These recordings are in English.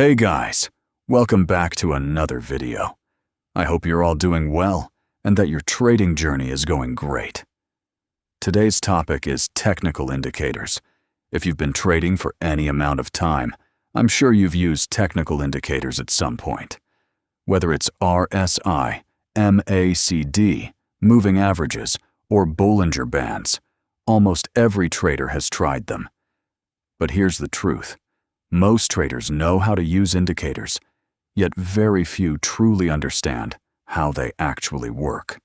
Hey guys, welcome back to another video. I hope you're all doing well and that your trading journey is going great. Today's topic is technical indicators. If you've been trading for any amount of time, I'm sure you've used technical indicators at some point. Whether it's RSI, MACD, moving averages, or Bollinger Bands, almost every trader has tried them. But here's the truth. Most traders know how to use indicators, yet very few truly understand how they actually work.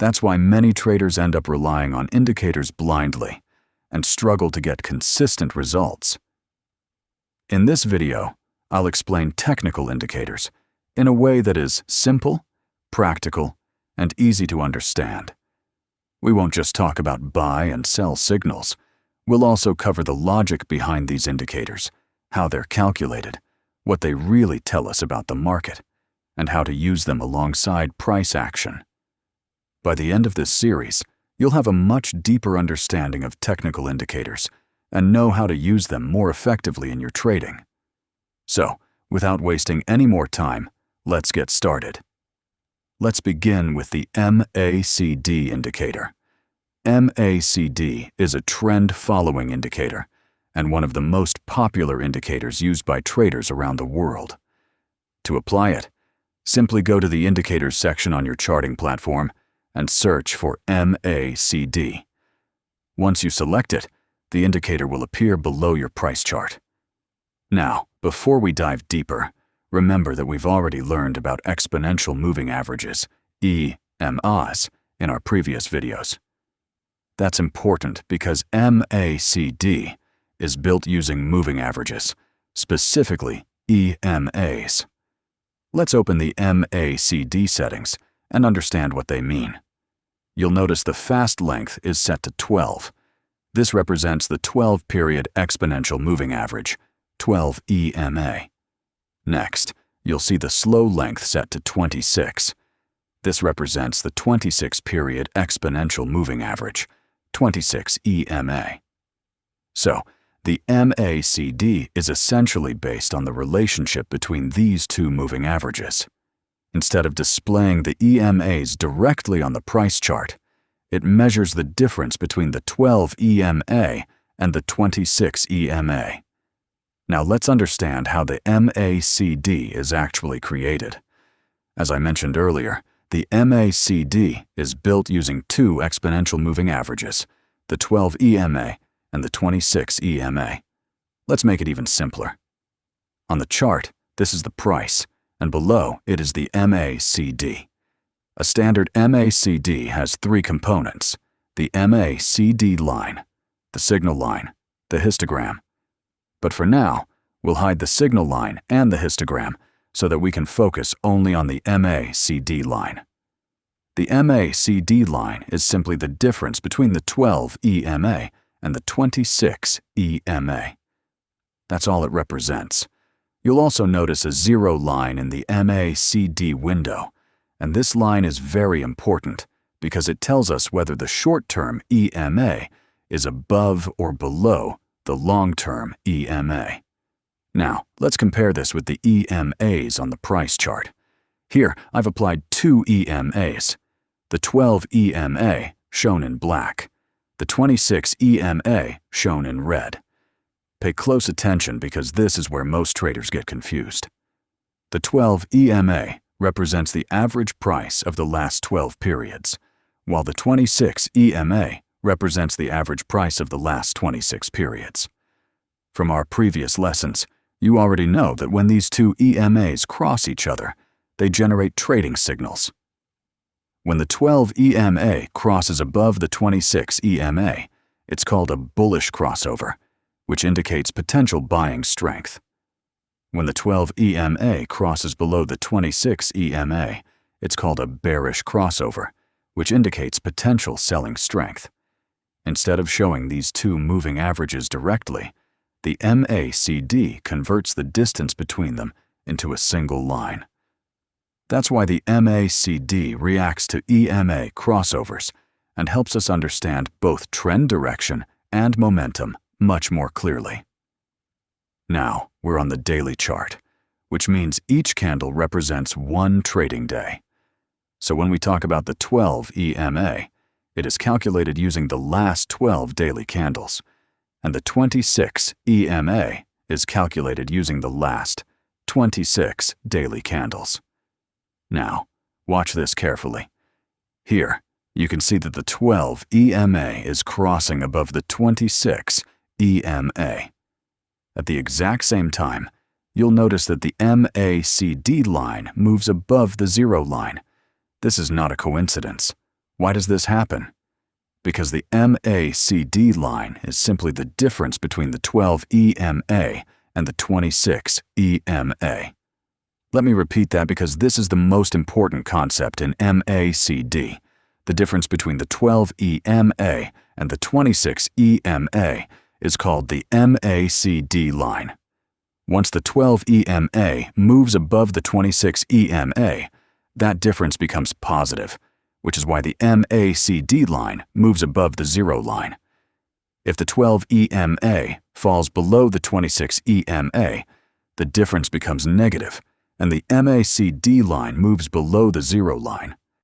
That's why many traders end up relying on indicators blindly and struggle to get consistent results. In this video, I'll explain technical indicators in a way that is simple, practical, and easy to understand. We won't just talk about buy and sell signals. We'll also cover the logic behind these indicators, how they're calculated, what they really tell us about the market, and how to use them alongside price action. By the end of this series, you'll have a much deeper understanding of technical indicators and know how to use them more effectively in your trading. So, without wasting any more time, let's get started. Let's begin with the MACD indicator. MACD is a trend-following indicator and one of the most popular indicators used by traders around the world. To apply it, simply go to the Indicators section on your charting platform and search for MACD. Once you select it, the indicator will appear below your price chart. Now, before we dive deeper, remember that we've already learned about exponential moving averages, EMAs, in our previous videos. That's important because MACD is built using moving averages, specifically EMAs. Let's open the MACD settings and understand what they mean. You'll notice the fast length is set to 12. This represents the 12-period exponential moving average, 12 EMA. Next, you'll see the slow length set to 26. This represents the 26-period exponential moving average, 26 EMA. So, the MACD is essentially based on the relationship between these two moving averages. Instead of displaying the EMAs directly on the price chart, it measures the difference between the 12 EMA and the 26 EMA. Now let's understand how the MACD is actually created. As I mentioned earlier, the MACD is built using two exponential moving averages, the 12 EMA and the 26 EMA. Let's make it even simpler. On the chart, this is the price, and below it is the MACD. A standard MACD has three components: the MACD line, the signal line, the histogram. But for now, we'll hide the signal line and the histogram so that we can focus only on the MACD line. The MACD line is simply the difference between the 12 EMA and the 26 EMA. That's all it represents. You'll also notice a zero line in the MACD window, and this line is very important because it tells us whether the short-term EMA is above or below the long-term EMA. Now, let's compare this with the EMAs on the price chart. Here, I've applied two EMAs, the 12 EMA shown in black, the 26 EMA shown in red. Pay close attention because this is where most traders get confused. The 12 EMA represents the average price of the last 12 periods, while the 26 EMA represents the average price of the last 26 periods. From our previous lessons, you already know that when these two EMAs cross each other, they generate trading signals. When the 12 EMA crosses above the 26 EMA, it's called a bullish crossover, which indicates potential buying strength. When the 12 EMA crosses below the 26 EMA, it's called a bearish crossover, which indicates potential selling strength. Instead of showing these two moving averages directly, the MACD converts the distance between them into a single line. That's why the MACD reacts to EMA crossovers and helps us understand both trend direction and momentum much more clearly. Now, we're on the daily chart, which means each candle represents one trading day. So when we talk about the 12 EMA, it is calculated using the last 12 daily candles, and the 26 EMA is calculated using the last 26 daily candles. Now, watch this carefully. Here, you can see that the 12 EMA is crossing above the 26 EMA. At the exact same time, you'll notice that the MACD line moves above the zero line. This is not a coincidence. Why does this happen? Because the MACD line is simply the difference between the 12 EMA and the 26 EMA. Let me repeat that because this is the most important concept in MACD. The difference between the 12 EMA and the 26 EMA is called the MACD line. Once the 12 EMA moves above the 26 EMA, that difference becomes positive, which is why the MACD line moves above the zero line. If the 12 EMA falls below the 26 EMA, the difference becomes negative, and the MACD line moves below the zero line.